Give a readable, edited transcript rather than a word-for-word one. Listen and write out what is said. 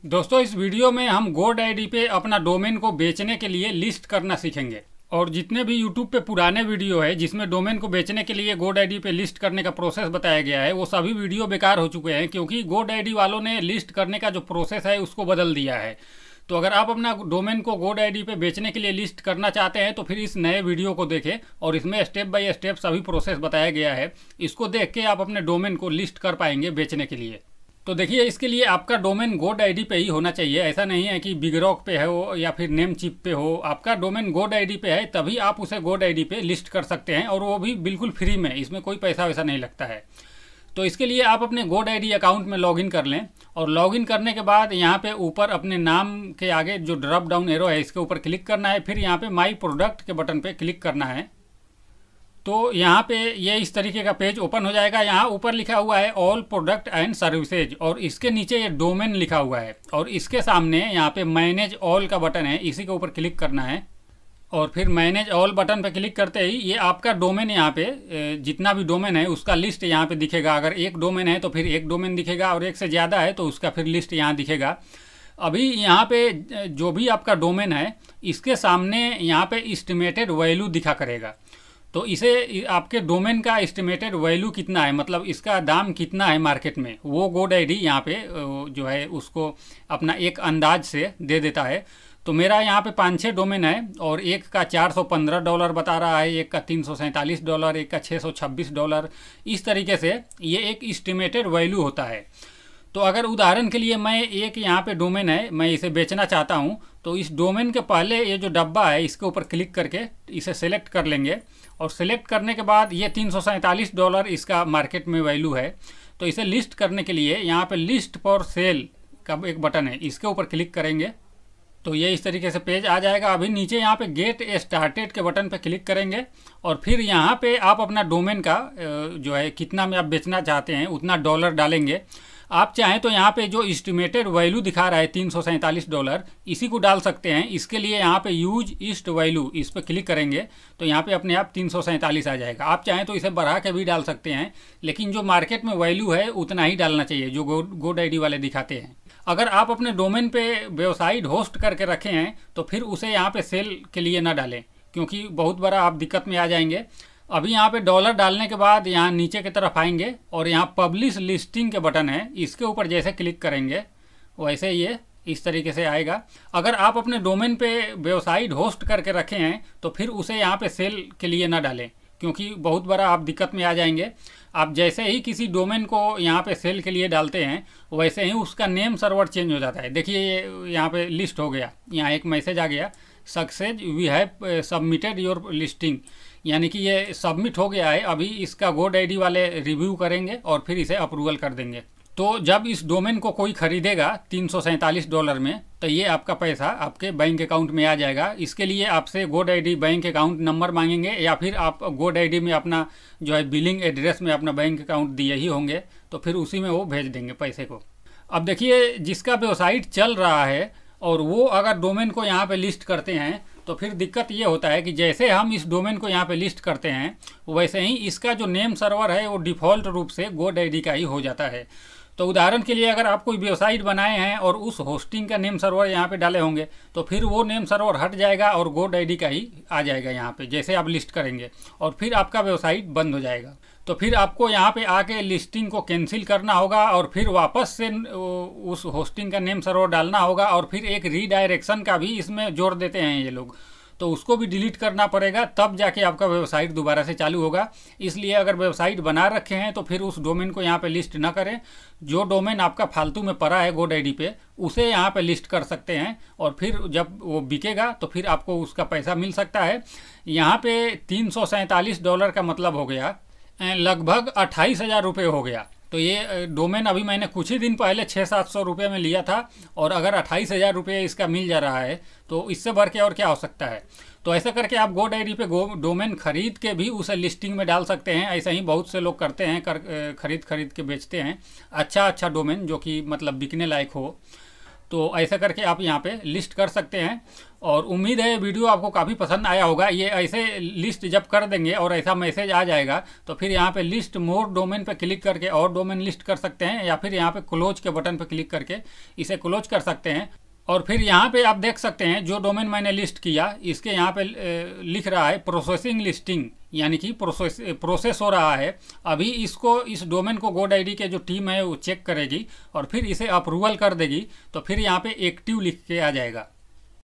दोस्तों इस वीडियो में हम GoDaddy पे अपना डोमेन को बेचने के लिए लिस्ट करना सीखेंगे। और जितने भी YouTube पे पुराने वीडियो है जिसमें डोमेन को बेचने के लिए GoDaddy पे लिस्ट करने का प्रोसेस बताया गया है वो सभी वीडियो बेकार हो चुके हैं, क्योंकि GoDaddy वालों ने लिस्ट करने का जो प्रोसेस है उसको बदल दिया है। तो अगर आप अपना डोमेन को GoDaddy पे बेचने के लिए लिस्ट करना चाहते हैं तो फिर इस नए वीडियो को देखें और इसमें स्टेप बाय स्टेप सभी प्रोसेस बताया गया है। इसको देख के आप अपने डोमेन को लिस्ट कर पाएंगे बेचने के लिए। तो देखिए, इसके लिए आपका डोमेन GoDaddy पे ही होना चाहिए। ऐसा नहीं है कि बिगरॉक पे हो या फिर नेमचिप पे हो। आपका डोमेन GoDaddy पे है तभी आप उसे GoDaddy पे लिस्ट कर सकते हैं, और वो भी बिल्कुल फ्री में। इसमें कोई पैसा वैसा नहीं लगता है। तो इसके लिए आप अपने GoDaddy अकाउंट में लॉगिन कर लें, और लॉगिन करने के बाद यहाँ पे ऊपर अपने नाम के आगे जो ड्रॉप डाउन एरो है इसके ऊपर क्लिक करना है। फिर यहाँ पे माई प्रोडक्ट के बटन पे क्लिक करना है। तो यहाँ पे ये इस तरीके का पेज ओपन हो जाएगा। यहाँ ऊपर लिखा हुआ है ऑल प्रोडक्ट एंड सर्विसेज, और इसके नीचे ये डोमेन लिखा हुआ है, और इसके सामने यहाँ पे मैनेज ऑल का बटन है, इसी के ऊपर क्लिक करना है। और फिर मैनेज ऑल बटन पे क्लिक करते ही ये आपका डोमेन यहाँ पे जितना भी डोमेन है उसका लिस्ट यहाँ पे दिखेगा। अगर एक डोमेन है तो फिर एक डोमेन दिखेगा, और एक से ज़्यादा है तो उसका फिर लिस्ट यहाँ दिखेगा। अभी यहाँ पे जो भी आपका डोमेन है इसके सामने यहाँ पे एस्टिमेटेड वैल्यू दिखा करेगा। तो इसे आपके डोमेन का एस्टिमेटेड वैल्यू कितना है, मतलब इसका दाम कितना है मार्केट में, वो GoDaddy यहाँ पे जो है उसको अपना एक अंदाज से दे देता है। तो मेरा यहाँ पे 5-6 डोमेन है, और एक का $415 बता रहा है, एक का $347, एक का $626। इस तरीके से ये एक एस्टिमेटेड वैल्यू होता है। तो अगर उदाहरण के लिए मैं एक यहाँ पे डोमेन है, मैं इसे बेचना चाहता हूँ, तो इस डोमेन के पहले ये जो डब्बा है इसके ऊपर क्लिक करके इसे सेलेक्ट कर लेंगे। और सेलेक्ट करने के बाद ये $347 इसका मार्केट में वैल्यू है। तो इसे लिस्ट करने के लिए यहाँ पे लिस्ट फॉर सेल का एक बटन है, इसके ऊपर क्लिक करेंगे तो ये इस तरीके से पेज आ जाएगा। अभी नीचे यहाँ पे गेट स्टार्टेड के बटन पे क्लिक करेंगे, और फिर यहाँ पे आप अपना डोमेन का जो है कितना में आप बेचना चाहते हैं उतना डॉलर डालेंगे। आप चाहें तो यहाँ पे जो एस्टिमेटेड वैल्यू दिखा रहा है $347 इसी को डाल सकते हैं। इसके लिए यहाँ पे यूज ईस्ट वैल्यू इस पर क्लिक करेंगे तो यहाँ पे अपने आप 347 आ जाएगा। आप चाहें तो इसे बढ़ा के भी डाल सकते हैं, लेकिन जो मार्केट में वैल्यू है उतना ही डालना चाहिए जो GoDaddy वाले दिखाते हैं। अगर आप अपने डोमेन पे वेबसाइट होस्ट करके रखे हैं तो फिर उसे यहाँ पे सेल के लिए ना डालें, क्योंकि बहुत बड़ा आप दिक्कत में आ जाएंगे। अभी यहाँ पे डॉलर डालने के बाद यहाँ नीचे की तरफ आएंगे, और यहाँ पब्लिश लिस्टिंग के बटन है, इसके ऊपर जैसे क्लिक करेंगे वैसे ये इस तरीके से आएगा। अगर आप अपने डोमेन पे वेबसाइट होस्ट करके रखे हैं तो फिर उसे यहाँ पे सेल के लिए ना डालें, क्योंकि बहुत बड़ा आप दिक्कत में आ जाएंगे। आप जैसे ही किसी डोमेन को यहाँ पे सेल के लिए डालते हैं वैसे ही उसका नेम सर्वर चेंज हो जाता है। देखिए ये यहाँ पे लिस्ट हो गया, यहाँ एक मैसेज आ गया, success we have submitted your listing, यानी कि ये सबमिट हो गया है। अभी इसका GoDaddy वाले रिव्यू करेंगे और फिर इसे अप्रूवल कर देंगे। तो जब इस डोमेन को कोई खरीदेगा $347 में तो ये आपका पैसा आपके बैंक अकाउंट में आ जाएगा। इसके लिए आपसे GoDaddy बैंक अकाउंट नंबर मांगेंगे, या फिर आप GoDaddy में अपना जो है बिलिंग एड्रेस में अपना बैंक अकाउंट दिए ही होंगे, तो फिर उसी में वो भेज देंगे पैसे को। अब देखिए, जिसका वेबसाइट चल रहा है और वो अगर डोमेन को यहाँ पे लिस्ट करते हैं तो फिर दिक्कत ये होता है कि जैसे हम इस डोमेन को यहाँ पे लिस्ट करते हैं वैसे ही इसका जो नेम सर्वर है वो डिफ़ॉल्ट रूप से GoDaddy का ही हो जाता है। तो उदाहरण के लिए अगर आप कोई वेबसाइट बनाए हैं और उस होस्टिंग का नेम सर्वर यहाँ पे डाले होंगे तो फिर वो नेम सर्वर हट जाएगा और GoDaddy का ही आ जाएगा यहाँ पे जैसे आप लिस्ट करेंगे, और फिर आपका वेबसाइट बंद हो जाएगा। तो फिर आपको यहाँ पे आके लिस्टिंग को कैंसिल करना होगा, और फिर वापस से उस होस्टिंग का नेम सर्वर डालना होगा, और फिर एक रीडायरेक्शन का भी इसमें जोड़ देते हैं ये लोग, तो उसको भी डिलीट करना पड़ेगा, तब जाके आपका वेबसाइट दोबारा से चालू होगा। इसलिए अगर वेबसाइट बना रखे हैं तो फिर उस डोमेन को यहाँ पे लिस्ट ना करें। जो डोमेन आपका फालतू में पड़ा है GoDaddy पे उसे यहाँ पे लिस्ट कर सकते हैं, और फिर जब वो बिकेगा तो फिर आपको उसका पैसा मिल सकता है। यहाँ पे $347 का मतलब हो गया लगभग 28,000 रुपये हो गया। तो ये डोमेन अभी मैंने कुछ ही दिन पहले 600-700 रुपये में लिया था, और अगर 28,000 रुपये इसका मिल जा रहा है तो इससे बढ़ के और क्या हो सकता है। तो ऐसा करके आप GoDaddy पे डोमेन खरीद के भी उसे लिस्टिंग में डाल सकते हैं। ऐसा ही बहुत से लोग करते हैं, खरीद के बेचते हैं अच्छा डोमेन जो कि मतलब बिकने लायक हो। तो ऐसा करके आप यहाँ पे लिस्ट कर सकते हैं। और उम्मीद है ये वीडियो आपको काफ़ी पसंद आया होगा। ये ऐसे लिस्ट जब कर देंगे और ऐसा मैसेज आ जाएगा तो फिर यहाँ पे लिस्ट मोर डोमेन पे क्लिक करके और डोमेन लिस्ट कर सकते हैं, या फिर यहाँ पे क्लोज के बटन पे क्लिक करके इसे क्लोज कर सकते हैं। और फिर यहाँ पे आप देख सकते हैं जो डोमेन मैंने लिस्ट किया इसके यहाँ पे लिख रहा है प्रोसेसिंग लिस्टिंग, यानी कि प्रोसेस हो रहा है। अभी इस डोमेन को GoDaddy के जो टीम है वो चेक करेगी और फिर इसे अप्रूवल कर देगी, तो फिर यहाँ पे एक्टिव लिख के आ जाएगा।